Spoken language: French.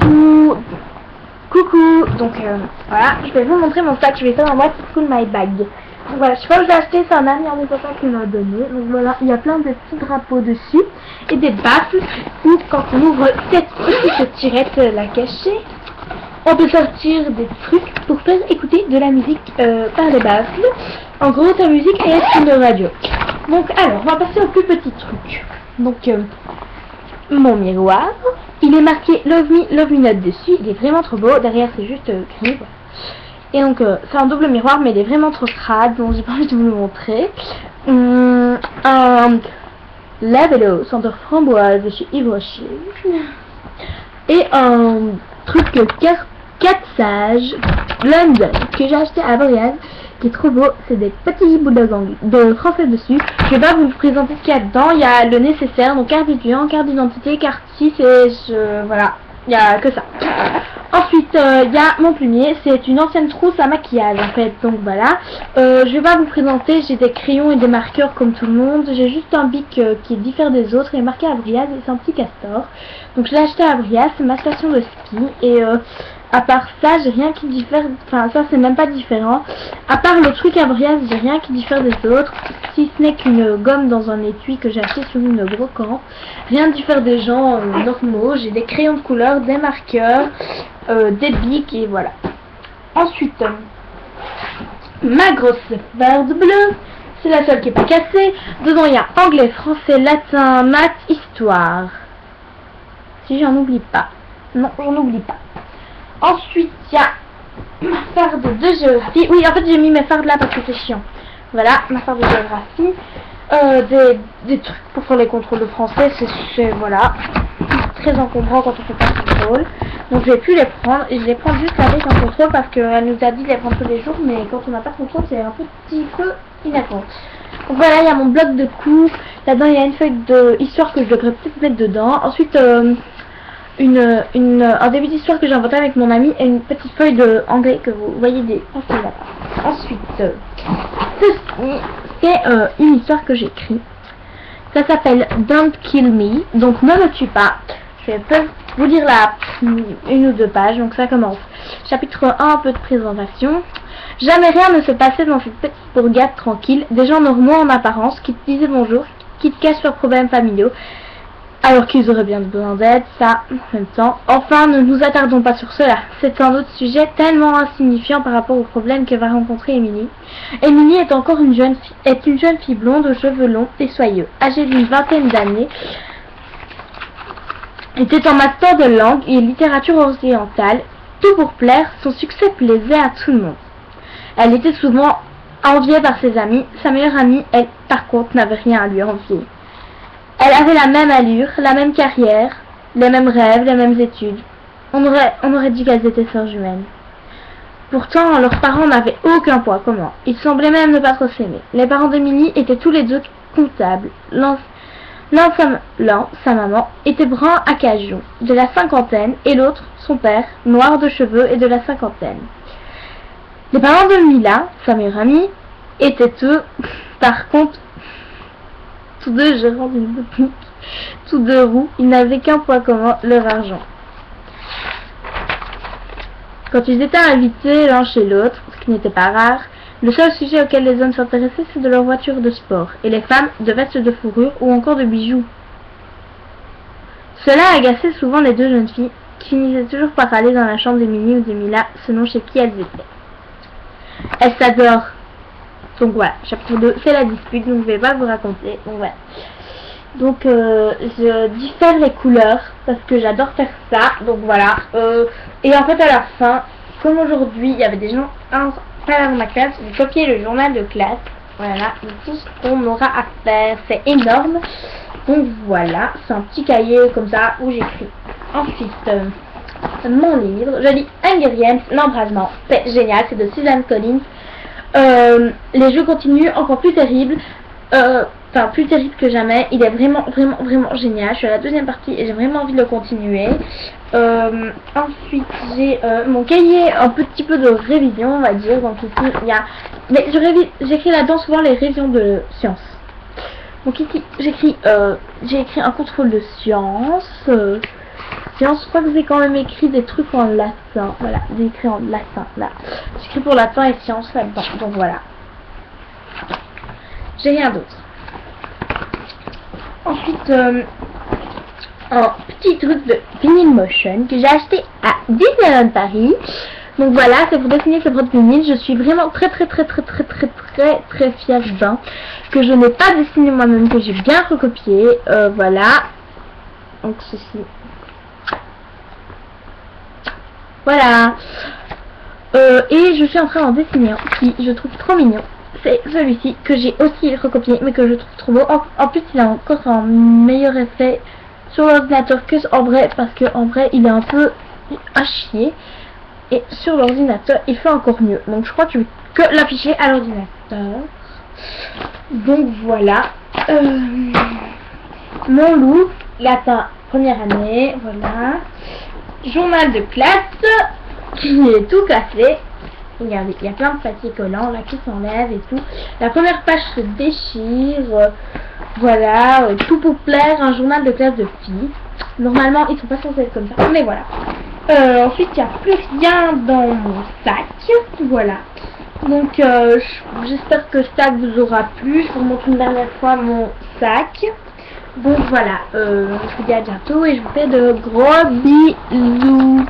Coucou. Coucou. Donc voilà, je vais vous montrer mon sac. Je vais faire un What's Cool My Bag. Donc voilà, je sais pas où j'ai acheté, c'est un ami à mon papa qui m'a donné. Donc voilà, il y a plein de petits drapeaux dessus et des baffles où quand on ouvre cette petite tirette la cachée, on peut sortir des trucs pour faire écouter de la musique par les baffles. En gros, ta musique est une radio. Donc alors, on va passer au plus petit truc. Donc mon miroir, il est marqué Love Me, Love Me Not dessus. Il est vraiment trop beau. Derrière, c'est juste gris. Voilà. Et donc, c'est un double miroir, mais il est vraiment trop crade. Donc, j'ai pas envie de vous le montrer. Un Labello senteur framboise de chez Yves Rocher. Et un truc 4 sages London que j'ai acheté à Boreal, qui est trop beau. C'est des petits bouts de français dessus. Je vais pas vous présenter ce qu'il y a dedans. Il y a le nécessaire, donc carte d'étudiant, carte d'identité, carte 6 et voilà, il y a que ça. Ensuite, il y a mon plumier. C'est une ancienne trousse à maquillage en fait. Donc voilà. Je vais pas vous présenter. J'ai des crayons et des marqueurs comme tout le monde. J'ai juste un bic qui diffère des autres et marqué à Briaz. Et c'est un petit castor. Donc je l'ai acheté à Briaz. C'est ma station de ski. Et à part ça, j'ai rien qui diffère. Enfin, ça c'est même pas différent. À part le truc à Briaz, j'ai rien qui diffère des autres. Si ce n'est qu'une gomme dans un étui que j'ai acheté sur une brocante. Rien ne diffère des gens normaux. J'ai des crayons de couleur, des marqueurs, des bics et voilà. Ensuite, ma grosse verte bleue. C'est la seule qui est pas cassée. Dedans il y a anglais, français, latin, maths, histoire. Si j'en oublie pas. Non, j'en oublie pas. Ensuite, il y a ma farde de géographie. Oui, en fait, j'ai mis mes fardes là parce que c'est chiant. Voilà, ma farde de géographie. Des trucs pour faire les contrôles de français. C'est voilà, très encombrant quand on fait pas de contrôle. Donc, je vais plus les prendre. Et je les prends juste avec un contrôle parce qu'elle nous a dit de les prendre tous les jours. Mais quand on n'a pas de contrôle, c'est un petit peu inattendu. Donc, voilà, il y a mon bloc de cours. Là-dedans, il y a une feuille de histoire que je devrais peut-être mettre dedans. Ensuite, un début d'histoire que j'ai inventé avec mon ami et une petite feuille de anglais que vous voyez des là. Ensuite, ceci, c'est une histoire que j'ai écrite. Ça s'appelle Don't Kill Me, donc ne me tue pas. Je peux vous lire là une ou deux pages. Donc ça commence. Chapitre 1, un peu de présentation. Jamais rien ne se passait dans cette petite bourgade tranquille. Des gens normaux en apparence qui te disaient bonjour, qui te cachent leurs problèmes familiaux. Alors qu'ils auraient bien besoin d'aide, ça, en même temps. Enfin, ne nous attardons pas sur cela. C'est un autre sujet tellement insignifiant par rapport au problème que va rencontrer Emily. Emily est encore une jeune fille blonde aux cheveux longs et soyeux, âgée d'une vingtaine d'années. Était en master de langue et littérature orientale. Tout pour plaire, son succès plaisait à tout le monde. Elle était souvent enviée par ses amis. Sa meilleure amie, elle, par contre, n'avait rien à lui envier. Elle avait la même allure, la même carrière, les mêmes rêves, les mêmes études. On aurait dit qu'elles étaient sœurs jumelles. Pourtant, leurs parents n'avaient aucun poids commun. Ils semblaient même ne pas trop s'aimer. Les parents d'Emily étaient tous les deux comptables. L'un, sa maman, était brun à cajou, de la cinquantaine, et l'autre, son père, noir de cheveux et de la cinquantaine. Les parents de Mila, sa meilleure amie, étaient eux, par contre, tous deux gérants d'une boutique, tous deux roux, ils n'avaient qu'un point commun, leur argent. Quand ils étaient invités l'un chez l'autre, ce qui n'était pas rare, le seul sujet auquel les hommes s'intéressaient, c'est de leur voiture de sport, et les femmes de vestes de fourrure ou encore de bijoux. Cela agaçait souvent les deux jeunes filles, qui finissaient toujours par aller dans la chambre d'Emily ou d'Emila, selon chez qui elles étaient. Elles s'adorent. Donc voilà, chapitre 2, c'est la dispute, donc je vais pas vous raconter. Donc voilà. Donc je diffère les couleurs parce que j'adore faire ça. Donc voilà. Et en fait à la fin, comme aujourd'hui, il y avait des gens pas dans ma classe, j'ai copié le journal de classe. Voilà, de tout ce qu'on aura à faire. C'est énorme. Donc voilà, c'est un petit cahier comme ça où j'écris. Ensuite, mon livre, je lis Hunger Games, l'embrasement. C'est génial, c'est de Suzanne Collins. Les jeux continuent, encore plus terribles, enfin plus terrible que jamais. Il est vraiment génial. Je suis à la deuxième partie et j'ai vraiment envie de le continuer. Ensuite j'ai mon cahier, un petit peu de révision on va dire. Donc ici il y a, mais j'écris là-dedans souvent les révisions de sciences. Donc ici j'ai écrit un contrôle de sciences. séance. Je crois que j'ai quand même écrit des trucs en latin. Voilà, j'ai écrit en latin là. J'ai écrit pour latin et sciences là-dedans. Donc voilà. J'ai rien d'autre. Ensuite, un petit truc de Vinyl Motion que j'ai acheté à Disneyland Paris. Donc voilà, c'est pour dessiner ce produit vinyle. Je suis vraiment très fière d'un que je n'ai pas dessiné moi-même, que j'ai bien recopié. Voilà. Donc ceci. Voilà. Et je suis en train d'en dessiner un qui je trouve trop mignon. C'est celui-ci que j'ai aussi recopié mais que je trouve trop beau. En plus il a encore un meilleur effet sur l'ordinateur que en vrai, parce que en vrai il est un peu à chier. Et sur l'ordinateur il fait encore mieux. Donc je crois que je vais que l'afficher à l'ordinateur. Donc voilà. Mon loup, latin première année, voilà. Journal de classe qui est tout cassé. Regardez, il y a plein de papier collant là qui s'enlève et tout. La première page se déchire. Voilà, tout pour plaire, un journal de classe de filles. Normalement, ils sont pas censés être comme ça, mais voilà. Ensuite, il n'y a plus rien dans mon sac. Voilà. Donc, j'espère que ça vous aura plu. Je vous montre une dernière fois mon sac. Donc voilà, je vous dis à bientôt et je vous fais de gros bisous.